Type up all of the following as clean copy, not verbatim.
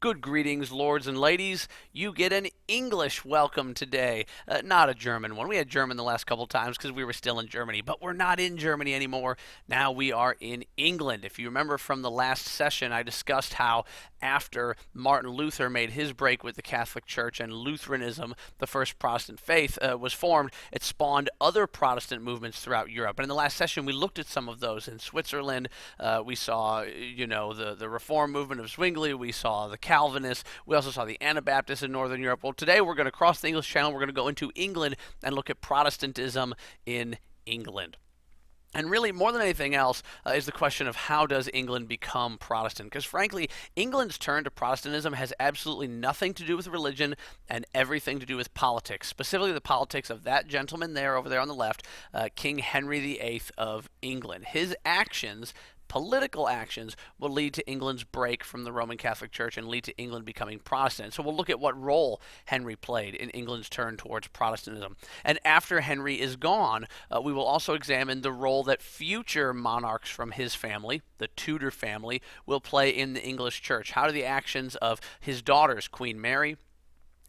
Good greetings, lords and ladies. You get an English welcome today, not a German one. We had German the last couple times because we were still in Germany, but we're not in Germany anymore. Now we are in England. If you remember from the last session, I discussed how after Martin Luther made his break with the Catholic Church and Lutheranism, the first Protestant faith, was formed, it spawned other Protestant movements throughout Europe. And in the last session, we looked at some of those. In Switzerland, we saw, the Reform movement of Zwingli. We saw the Calvinists. We also saw the Anabaptists in Northern Europe. Well, today we're going to cross the English Channel. We're going to go into England and look at Protestantism in England. And really, more than anything else, is the question of how does England become Protestant? Because frankly, England's turn to Protestantism has absolutely nothing to do with religion and everything to do with politics, specifically the politics of that gentleman there, over there on the left, King Henry VIII of England. His actions, political actions, will lead to England's break from the Roman Catholic Church and lead to England becoming Protestant. So we'll look at what role Henry played in England's turn towards Protestantism. And after Henry is gone, we will also examine the role that future monarchs from his family, the Tudor family, will play in the English Church. How do the actions of his daughters, Queen Mary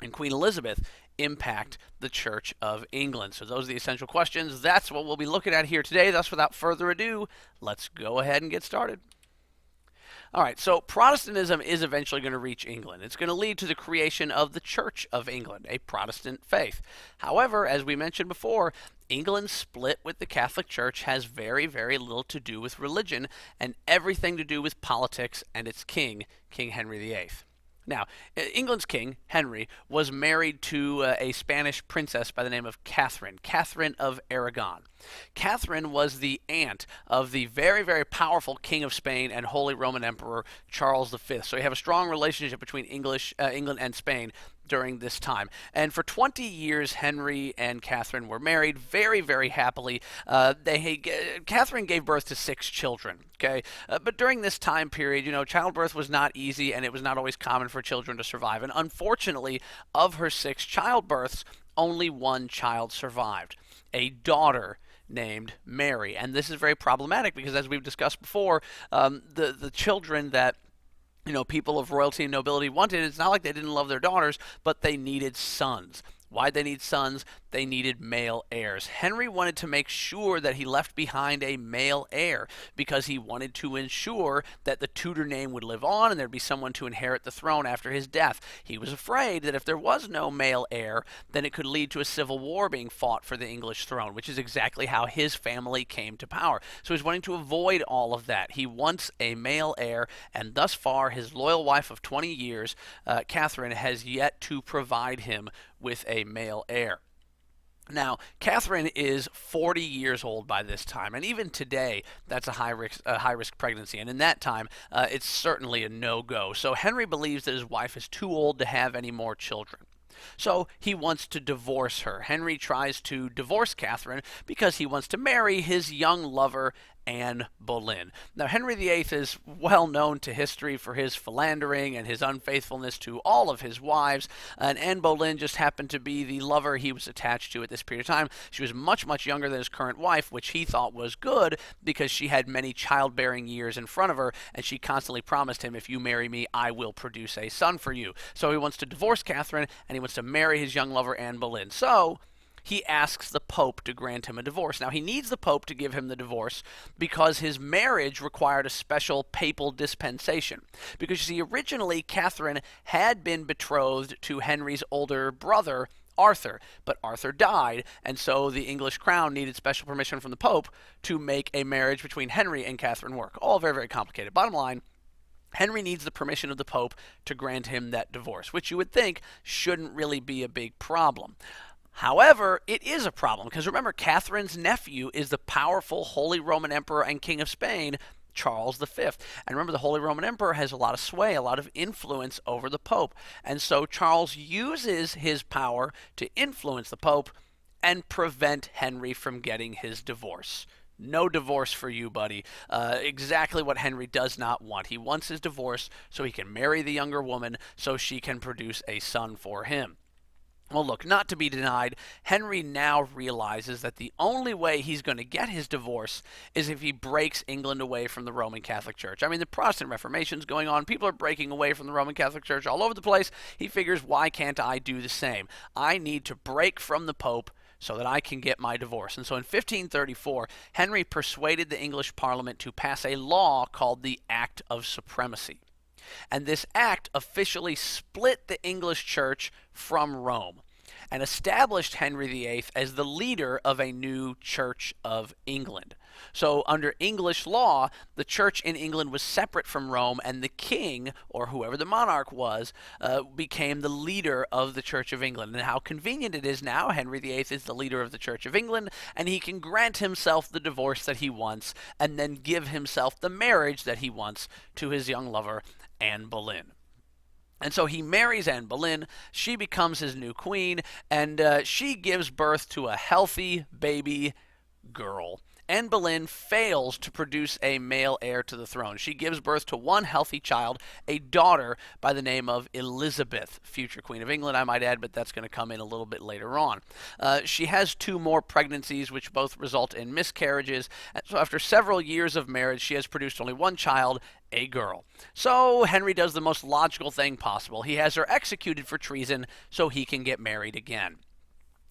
and Queen Elizabeth, impact the Church of England? So those are the essential questions. That's what we'll be looking at here today. Thus, without further ado, let's go ahead and get started. All right, so Protestantism is eventually going to reach England. It's going to lead to the creation of the Church of England, a Protestant faith. However, as we mentioned before, England's split with the Catholic Church has very, very little to do with religion and everything to do with politics and its king, King Henry VIII. Now, England's king, Henry, was married to a Spanish princess by the name of Catherine, Catherine of Aragon. Catherine was the aunt of the very, very powerful King of Spain and Holy Roman Emperor Charles V. So you have a strong relationship between England and Spain during this time. And for 20 years, Henry and Catherine were married very, very happily. Catherine gave birth to 6 children. Okay, but during this time period, childbirth was not easy, and it was not always common for children to survive. And unfortunately, of her 6 childbirths, only 1 child survived, a daughter named Mary. And this is very problematic because, as we've discussed before, the children that people of royalty and nobility wanted, it's not like they didn't love their daughters, but they needed sons. Why'd they need sons? They needed male heirs. Henry wanted to make sure that he left behind a male heir because he wanted to ensure that the Tudor name would live on and there'd be someone to inherit the throne after his death. He was afraid that if there was no male heir, then it could lead to a civil war being fought for the English throne, which is exactly how his family came to power. So he's wanting to avoid all of that. He wants a male heir, and thus far, his loyal wife of 20 years, Catherine, has yet to provide him with a male heir. Now, Catherine is 40 years old by this time, and even today, that's a high-risk pregnancy, and in that time, it's certainly a no-go. So Henry believes that his wife is too old to have any more children. So he wants to divorce her. Henry tries to divorce Catherine because he wants to marry his young lover, Anne Boleyn. Now, Henry VIII is well known to history for his philandering and his unfaithfulness to all of his wives, and Anne Boleyn just happened to be the lover he was attached to at this period of time. She was much, much younger than his current wife, which he thought was good because she had many childbearing years in front of her, and she constantly promised him, if you marry me, I will produce a son for you. So he wants to divorce Catherine, and he wants to marry his young lover, Anne Boleyn. So he asks the Pope to grant him a divorce. Now, he needs the Pope to give him the divorce because his marriage required a special papal dispensation. Because, you see, originally Catherine had been betrothed to Henry's older brother, Arthur, but Arthur died, and so the English crown needed special permission from the Pope to make a marriage between Henry and Catherine work. All very, very complicated. Bottom line, Henry needs the permission of the Pope to grant him that divorce, which you would think shouldn't really be a big problem. However, it is a problem because remember, Catherine's nephew is the powerful Holy Roman Emperor and King of Spain, Charles V. And remember, the Holy Roman Emperor has a lot of sway, a lot of influence over the Pope. And so Charles uses his power to influence the Pope and prevent Henry from getting his divorce. No divorce for you, buddy. Exactly what Henry does not want. He wants his divorce so he can marry the younger woman so she can produce a son for him. Well, look, not to be denied, Henry now realizes that the only way he's going to get his divorce is if he breaks England away from the Roman Catholic Church. I mean, the Protestant Reformation's going on. People are breaking away from the Roman Catholic Church all over the place. He figures, why can't I do the same? I need to break from the Pope so that I can get my divorce. And so in 1534, Henry persuaded the English Parliament to pass a law called the Act of Supremacy. And this act officially split the English church from Rome and established Henry VIII as the leader of a new Church of England. So, under English law, the church in England was separate from Rome, and the king, or whoever the monarch was, became the leader of the Church of England. And how convenient it is now, Henry VIII is the leader of the Church of England, and he can grant himself the divorce that he wants, and then give himself the marriage that he wants to his young lover, Anne Boleyn. And so he marries Anne Boleyn, she becomes his new queen, and she gives birth to a healthy baby girl. Anne Boleyn fails to produce a male heir to the throne. She gives birth to one healthy child, a daughter by the name of Elizabeth, future Queen of England, I might add, but that's going to come in a little bit later on. She has two more pregnancies, which both result in miscarriages. And so after several years of marriage, she has produced only one child, a girl. So Henry does the most logical thing possible. He has her executed for treason so he can get married again.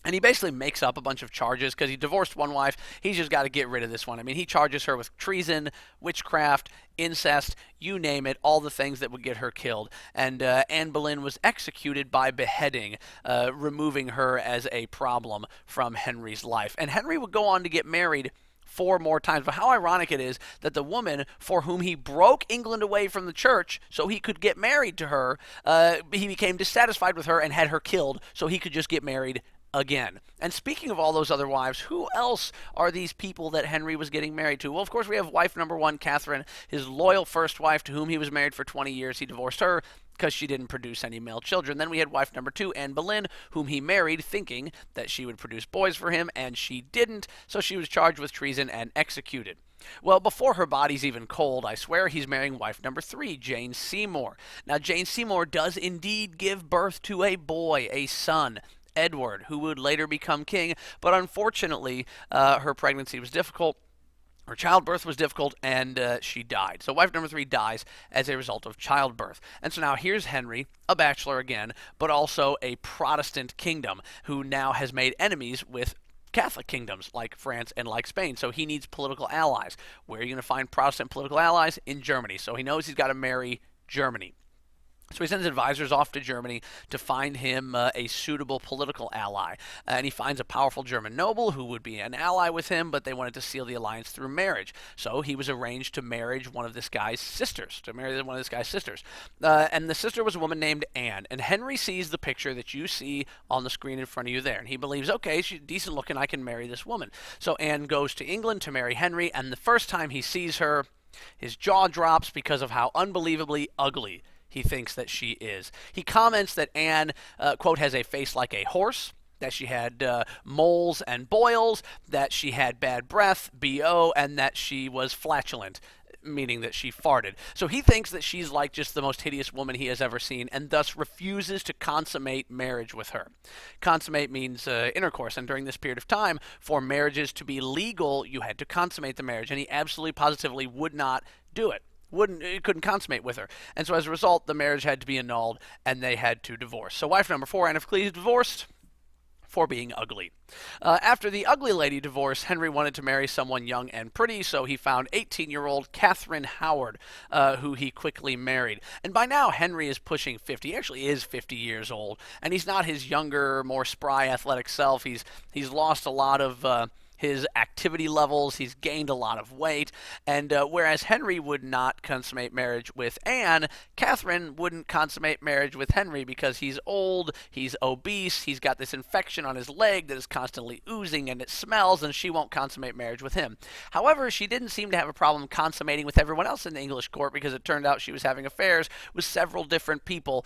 And he basically makes up a bunch of charges because he divorced one wife. He's just got to get rid of this one. I mean, he charges her with treason, witchcraft, incest, you name it, all the things that would get her killed. And Anne Boleyn was executed by beheading, removing her as a problem from Henry's life. And Henry would go on to get married 4 more times. But how ironic it is that the woman for whom he broke England away from the church so he could get married to her, he became dissatisfied with her and had her killed so he could just get married again. And speaking of all those other wives, who else are these people that Henry was getting married to? Well, of course, we have wife number 1, Catherine, his loyal first wife to whom he was married for 20 years. He divorced her because she didn't produce any male children. Then we had wife number 2, Anne Boleyn, whom he married thinking that she would produce boys for him, and she didn't, so she was charged with treason and executed. Well, before her body's even cold, I swear he's marrying wife number 3, Jane Seymour. Now, Jane Seymour does indeed give birth to a boy, a son, Edward, who would later become king, but unfortunately, her pregnancy was difficult. Her childbirth was difficult, and she died. So wife number 3 dies as a result of childbirth. And so now here's Henry, a bachelor again, but also a Protestant kingdom, who now has made enemies with Catholic kingdoms like France and like Spain. So he needs political allies. Where are you going to find Protestant political allies? In Germany. So he knows he's got to marry Germany. So he sends advisors off to Germany to find him a suitable political ally. And he finds a powerful German noble who would be an ally with him, but they wanted to seal the alliance through marriage. So he was arranged to marry one of this guy's sisters, And the sister was a woman named Anne. And Henry sees the picture that you see on the screen in front of you there. And he believes, okay, she's decent looking, I can marry this woman. So Anne goes to England to marry Henry, and the first time he sees her, his jaw drops because of how unbelievably ugly he thinks that she is. He comments that Anne, quote, has a face like a horse, that she had moles and boils, that she had bad breath, B.O., and that she was flatulent, meaning that she farted. So he thinks that she's like just the most hideous woman he has ever seen, and thus refuses to consummate marriage with her. Consummate means intercourse, and during this period of time, for marriages to be legal, you had to consummate the marriage, and he absolutely positively would not do it. Couldn't consummate with her. And so as a result, the marriage had to be annulled, and they had to divorce. So wife number 4, Anne of Cleves, divorced for being ugly. After the ugly lady divorced, Henry wanted to marry someone young and pretty, so he found 18-year-old Catherine Howard, who he quickly married. And by now, Henry is pushing 50. He actually is 50 years old, and he's not his younger, more spry, athletic self. He's lost a lot of his activity levels, he's gained a lot of weight, and whereas Henry would not consummate marriage with Anne, Catherine wouldn't consummate marriage with Henry because he's old, he's obese, he's got this infection on his leg that is constantly oozing and it smells, and she won't consummate marriage with him. However, she didn't seem to have a problem consummating with everyone else in the English court because it turned out she was having affairs with several different people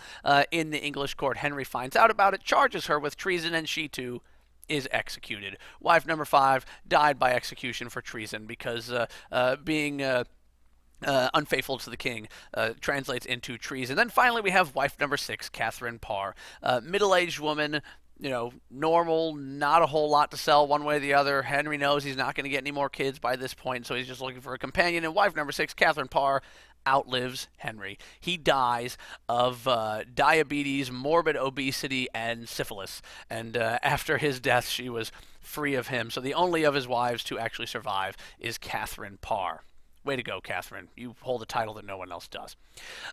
in the English court. Henry finds out about it, charges her with treason, and she too is executed. Wife number 5 died by execution for treason because being unfaithful to the king translates into treason. Then finally we have wife number 6, Catherine Parr, middle-aged woman, normal, not a whole lot to sell one way or the other. Henry knows he's not going to get any more kids by this point, so he's just looking for a companion. And wife number 6, Catherine Parr, outlives Henry. He dies of diabetes, morbid obesity, and syphilis. And after his death, she was free of him. So the only of his wives to actually survive is Catherine Parr. Way to go, Catherine. You hold a title that no one else does.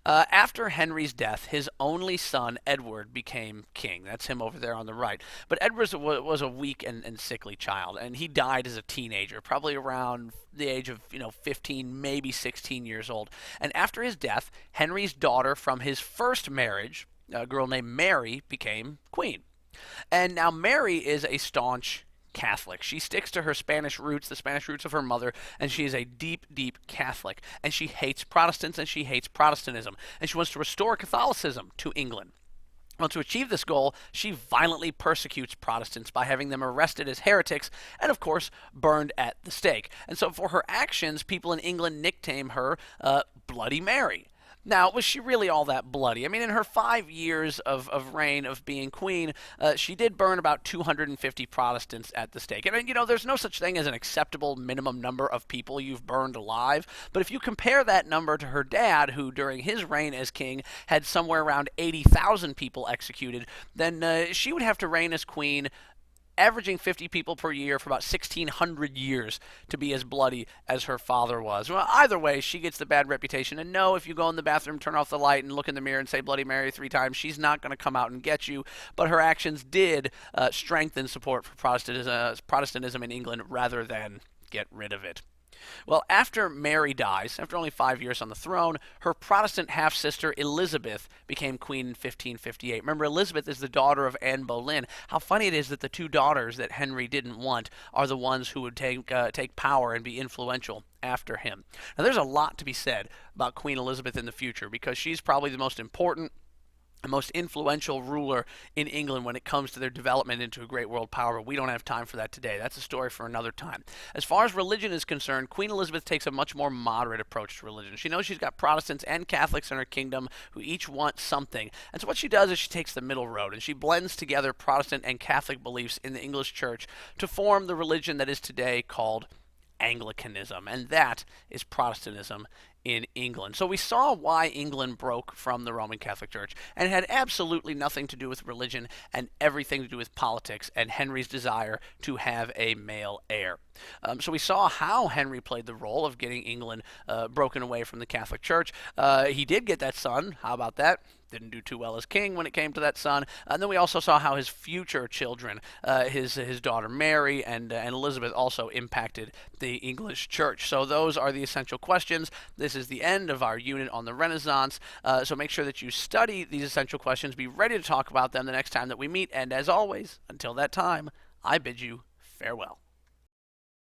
After Henry's death, his only son, Edward, became king. That's him over there on the right. But Edward was a weak and sickly child, and he died as a teenager, probably around the age of 15, maybe 16 years old. And after his death, Henry's daughter from his first marriage, a girl named Mary, became queen. And now Mary is a staunch Catholic. She sticks to her Spanish roots, the Spanish roots of her mother, and she is a deep, deep Catholic. And she hates Protestants and she hates Protestantism. And she wants to restore Catholicism to England. Well, to achieve this goal, she violently persecutes Protestants by having them arrested as heretics and, of course, burned at the stake. And so for her actions, people in England nickname her Bloody Mary. Now, was she really all that bloody? I mean, in her 5 years of reign of being queen, she did burn about 250 Protestants at the stake. And, there's no such thing as an acceptable minimum number of people you've burned alive. But if you compare that number to her dad, who during his reign as king had somewhere around 80,000 people executed, then she would have to reign as queen averaging 50 people per year for about 1,600 years to be as bloody as her father was. Well, either way, she gets the bad reputation. And no, if you go in the bathroom, turn off the light, and look in the mirror and say Bloody Mary 3 times, she's not going to come out and get you. But her actions did strengthen support for Protestantism in England rather than get rid of it. Well, after Mary dies, after only 5 years on the throne, her Protestant half-sister Elizabeth became queen in 1558. Remember, Elizabeth is the daughter of Anne Boleyn. How funny it is that the 2 daughters that Henry didn't want are the ones who would take power and be influential after him. Now, there's a lot to be said about Queen Elizabeth in the future because she's probably the most important, the most influential ruler in England when it comes to their development into a great world power, but we don't have time for that today. That's a story for another time. As far as religion is concerned, Queen Elizabeth takes a much more moderate approach to religion. She knows she's got Protestants and Catholics in her kingdom who each want something. And so what she does is she takes the middle road, and she blends together Protestant and Catholic beliefs in the English church to form the religion that is today called Anglicanism, and that is Protestantism in England. So we saw why England broke from the Roman Catholic Church, and it had absolutely nothing to do with religion and everything to do with politics and Henry's desire to have a male heir. So we saw how Henry played the role of getting England broken away from the Catholic Church. He did get that son. How about that? Didn't do too well as king when it came to that son. And then we also saw how his future children, his daughter Mary and Elizabeth, also impacted the English church. So those are the essential questions. This is the end of our unit on the Renaissance. So make sure that you study these essential questions. Be ready to talk about them the next time that we meet. And as always, until that time, I bid you farewell.